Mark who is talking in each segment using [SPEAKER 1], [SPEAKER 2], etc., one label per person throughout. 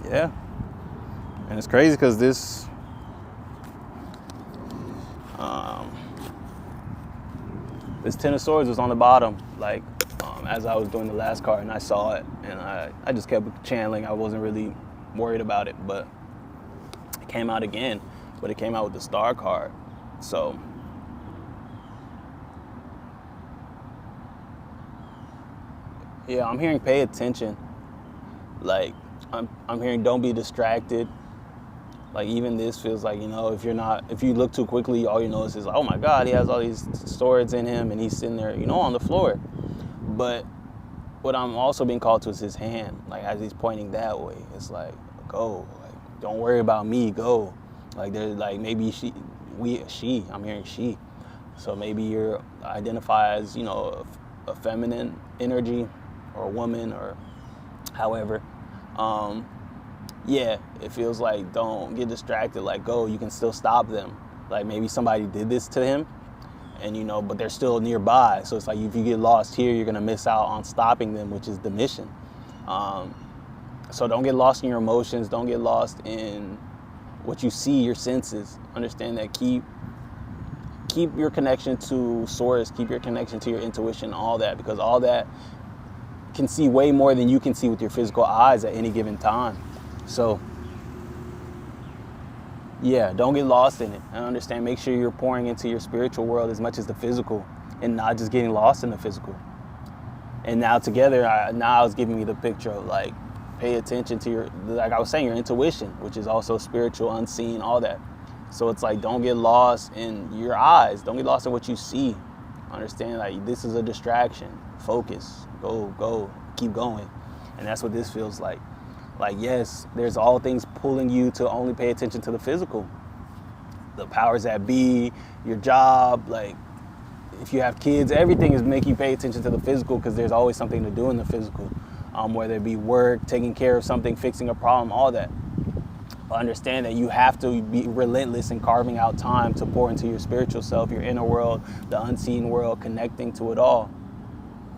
[SPEAKER 1] Yeah. And it's crazy because this Ten of Swords was on the bottom, like as I was doing the last card, and I saw it, and I just kept channeling. I wasn't really worried about it, but it came out again, but it came out with the Star card. So yeah, I'm hearing pay attention. Like I'm hearing don't be distracted. Like even this feels like, if you look too quickly, all you notice is, oh my God, he has all these swords in him and he's sitting there, on the floor. But what I'm also being called to is his hand, like as he's pointing that way. It's like, go, like don't worry about me, go. Like there's like maybe I'm hearing she. So maybe you're identify as, a feminine energy or a woman or however. Yeah, it feels like don't get distracted, like go, you can still stop them. Like maybe somebody did this to him and but they're still nearby. So it's like if you get lost here, you're gonna miss out on stopping them, which is the mission. So don't get lost in your emotions, don't get lost in what you see, your senses. Understand that keep your connection to source, keep your connection to your intuition, all that, because all that can see way more than you can see with your physical eyes at any given time. So, yeah, don't get lost in it. And understand, make sure you're pouring into your spiritual world as much as the physical and not just getting lost in the physical. And now together, now it's giving me the picture of like, pay attention to your, like I was saying, your intuition, which is also spiritual, unseen, all that. So it's like, don't get lost in your eyes. Don't get lost in what you see. Understand, like, this is a distraction. Focus, go, keep going. And that's what this feels like. Like, yes, there's all things pulling you to only pay attention to the physical. The powers that be, your job, like, if you have kids, everything is making you pay attention to the physical because there's always something to do in the physical. Whether it be work, taking care of something, fixing a problem, all that. But understand that you have to be relentless in carving out time to pour into your spiritual self, your inner world, the unseen world, connecting to it all.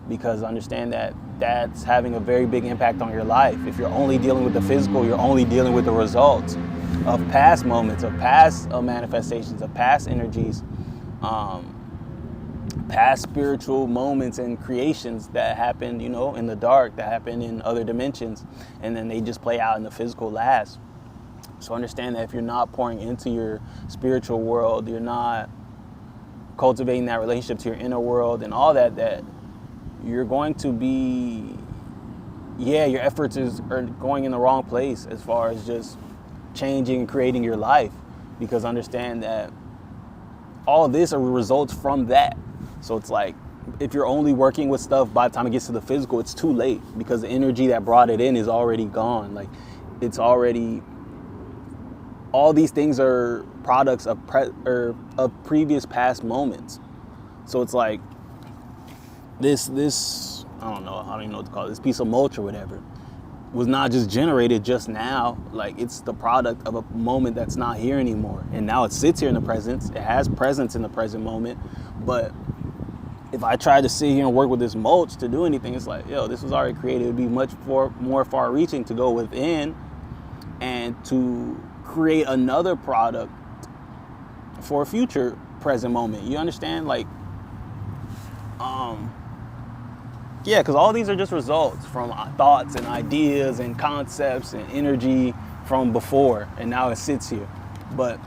[SPEAKER 1] Because understand that that's having a very big impact on your life. If you're only dealing with the physical, you're only dealing with the results of past moments, of past manifestations, of past energies, past spiritual moments and creations that happened, in the dark, that happened in other dimensions, and then they just play out in the physical last. So understand that if you're not pouring into your spiritual world, you're not cultivating that relationship to your inner world and all that, that you're going to be, your efforts are going in the wrong place as far as just changing and creating your life. Because understand that all of this are results from that. So it's like, if you're only working with stuff, by the time it gets to the physical, it's too late because the energy that brought it in is already gone. Like, it's already, all these things are products of previous past moments. So it's like, this I don't even know what to call it, this piece of mulch or whatever was not just generated just now. Like, it's the product of a moment that's not here anymore, and now it sits here in the present. It has presence in the present moment. But if I tried to sit here and work with this mulch to do anything, it's like, this was already created. It would be much more far reaching to go within and to create another product for a future present moment. You understand? Like, because all these are just results from thoughts and ideas and concepts and energy from before, and now it sits here. But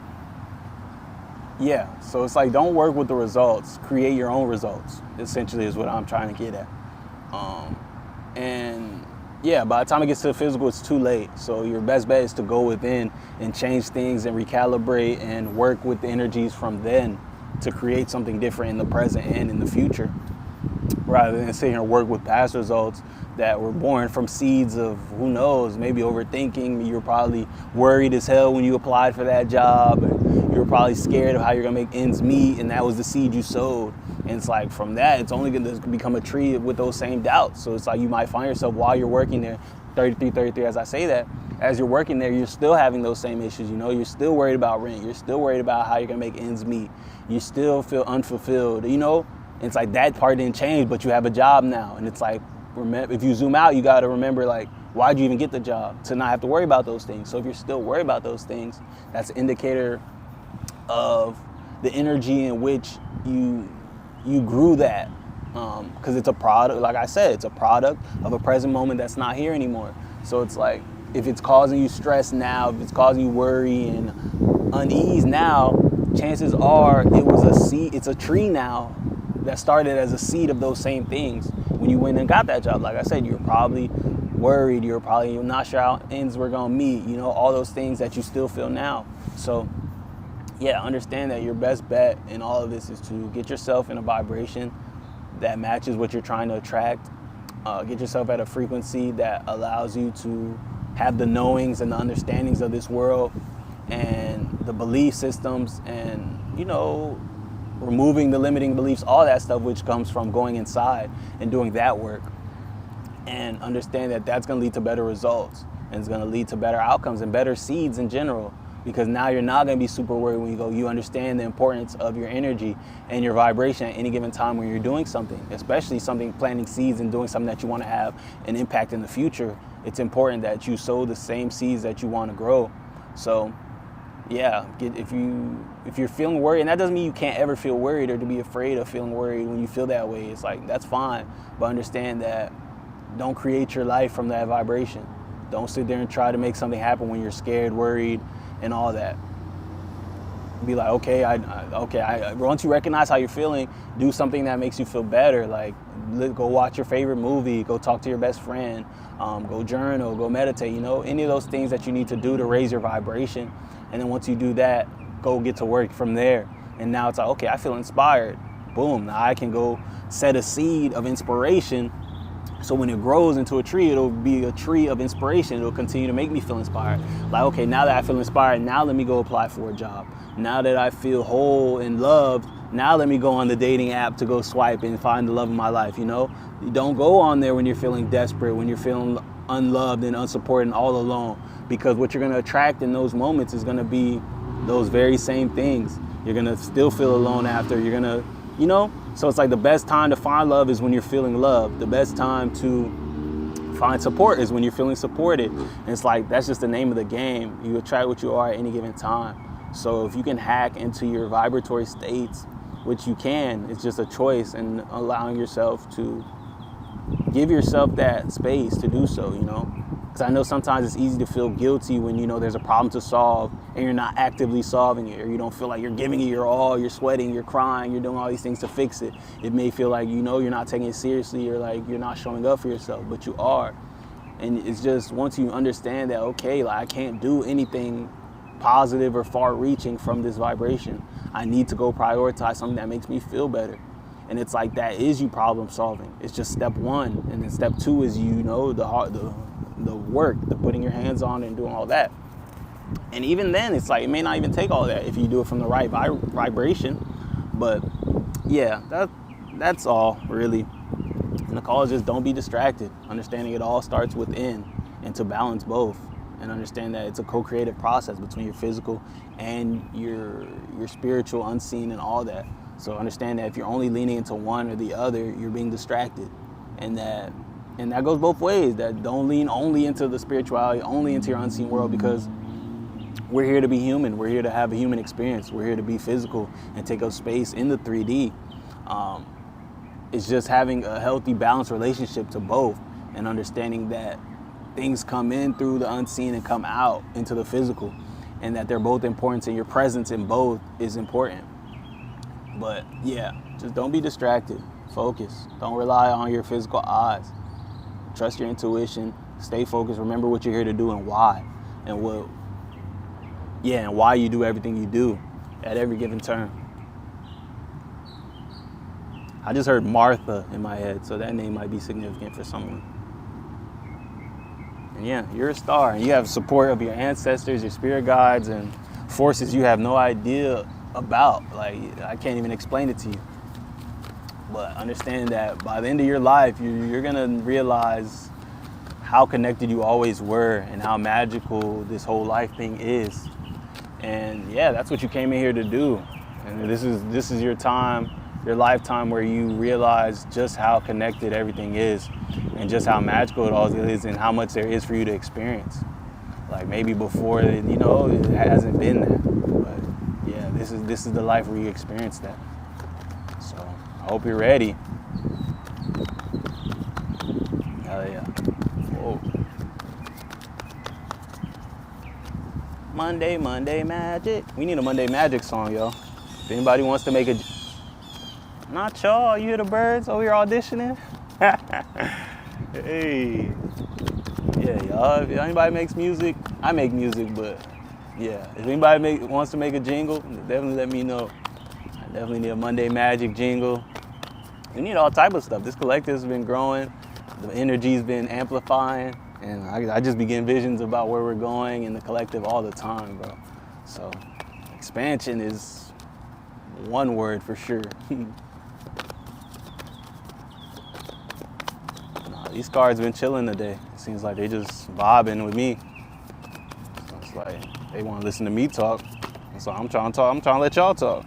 [SPEAKER 1] so it's like, don't work with the results, create your own results, essentially, is what I'm trying to get at. And by the time it gets to the physical, it's too late. So your best bet is to go within and change things and recalibrate and work with the energies from then to create something different in the present and in the future, rather than sit here and work with past results that were born from seeds of, who knows, maybe overthinking. You were probably worried as hell when you applied for that job, and you were probably scared of how you're gonna make ends meet, and that was the seed you sowed. And it's like, from that, it's only gonna become a tree with those same doubts. So it's like, you might find yourself while you're working there, 33, as I say that, as you're working there, you're still having those same issues. You're still worried about rent. You're still worried about how you're gonna make ends meet. You still feel unfulfilled, And it's like, that part didn't change, but you have a job now. And it's like, remember, if you zoom out, you got to remember, like, Why'd you even get the job? To not have to worry about those things. So if you're still worried about those things, that's an indicator of the energy in which you grew that. Because it's a product, like I said, it's a product of a present moment that's not here anymore. So it's like, if it's causing you stress now, if it's causing you worry and unease now, chances are it was a seed, it's a tree now that started as a seed of those same things. When you went and got that job, like I said, you're probably worried, you're not sure how ends were gonna meet, all those things that you still feel now. So yeah, understand that your best bet in all of this is to get yourself in a vibration that matches what you're trying to attract. Get yourself at a frequency that allows you to have the knowings and the understandings of this world and the belief systems and, removing the limiting beliefs, all that stuff, which comes from going inside and doing that work. And understand that that's going to lead to better results, and it's going to lead to better outcomes and better seeds in general, because now you're not going to be super worried when you go. You understand the importance of your energy and your vibration at any given time when you're doing something, especially something, planting seeds and doing something that you want to have an impact in the future. It's important that you sow the same seeds that you want to grow. So yeah, if you're feeling worried, and that doesn't mean you can't ever feel worried or to be afraid of feeling worried when you feel that way. It's like, that's fine, but understand that don't create your life from that vibration. Don't sit there and try to make something happen when you're scared, worried, and all that. Be like, okay, once you recognize how you're feeling, do something that makes you feel better. Like, go watch your favorite movie, go talk to your best friend, go journal, go meditate, any of those things that you need to do to raise your vibration. And then once you do that, go get to work from there. And now it's like, okay, I feel inspired. Boom, now I can go set a seed of inspiration. So when it grows into a tree, it'll be a tree of inspiration. It'll continue to make me feel inspired. Like, okay, now that I feel inspired, now let me go apply for a job. Now that I feel whole and loved, now let me go on the dating app to go swipe and find the love of my life, You don't go on there when you're feeling desperate, when you're feeling unloved and unsupported and all alone, because what you're going to attract in those moments is going to be those very same things. You're going to still feel alone after. You're going to, so it's like the best time to find love is when you're feeling loved. The best time to find support is when you're feeling supported. And it's like, that's just the name of the game. You attract what you are at any given time. So if you can hack into your vibratory states, which you can, it's just a choice, and allowing yourself to give yourself that space to do so, Because I know sometimes it's easy to feel guilty when there's a problem to solve and you're not actively solving it, or you don't feel like you're giving it your all, you're sweating, you're crying, you're doing all these things to fix it. It may feel like you're not taking it seriously, or like you're not showing up for yourself, but you are. And it's just, once you understand that, okay, like I can't do anything positive or far-reaching from this vibration, I need to go prioritize something that makes me feel better. And it's like, that is you problem solving. It's just step one, and then step two is the work, the putting your hands on and doing all that. And even then, it's like, it may not even take all that if you do it from the right vibration. But yeah, that's all really. And the call is just, don't be distracted. Understanding it all starts within, and to balance both, and understand that it's a co-creative process between your physical and your spiritual, unseen, and all that. So understand that if you're only leaning into one or the other, you're being distracted. And that goes both ways. That don't lean only into the spirituality, only into your unseen world, because we're here to be human. We're here to have a human experience. We're here to be physical and take up space in the 3D. It's just having a healthy, balanced relationship to both, and understanding that things come in through the unseen and come out into the physical, and that they're both important, and your presence in both is important. But yeah, just don't be distracted. Focus. Don't rely on your physical eyes. Trust your intuition. Stay focused. Remember what you're here to do and why. And why you do everything you do at every given turn. I just heard Martha in my head, so that name might be significant for someone. And yeah, you're a star, and you have support of your ancestors, your spirit guides, and forces you have no idea about. Like, I can't even explain it to you. But understand that by the end of your life, you're gonna realize how connected you always were, and how magical this whole life thing is. And yeah, that's what you came in here to do. And this is your time your lifetime where you realize just how connected everything is and just how magical it all is and how much there is for you to experience. Like maybe before, it hasn't been that. But yeah, this is the life where you experience that. So I hope you're ready. Hell yeah. Whoa. Monday Magic. We need a Monday Magic song, yo. If anybody wants to make a... Not y'all, you hear the birds over here auditioning? Hey. Yeah, y'all, if anybody makes music, I make music, but yeah. If anybody wants to make a jingle, definitely let me know. I definitely need a Monday Magic jingle. We need all type of stuff. This collective's been growing. The energy's been amplifying. And I just be getting visions about where we're going in the collective all the time, bro. So expansion is one word for sure. Nah, these cards been chilling today. It seems like they just vibing with me. So it's like they want to listen to me talk. So I'm trying to talk. I'm trying to let y'all talk.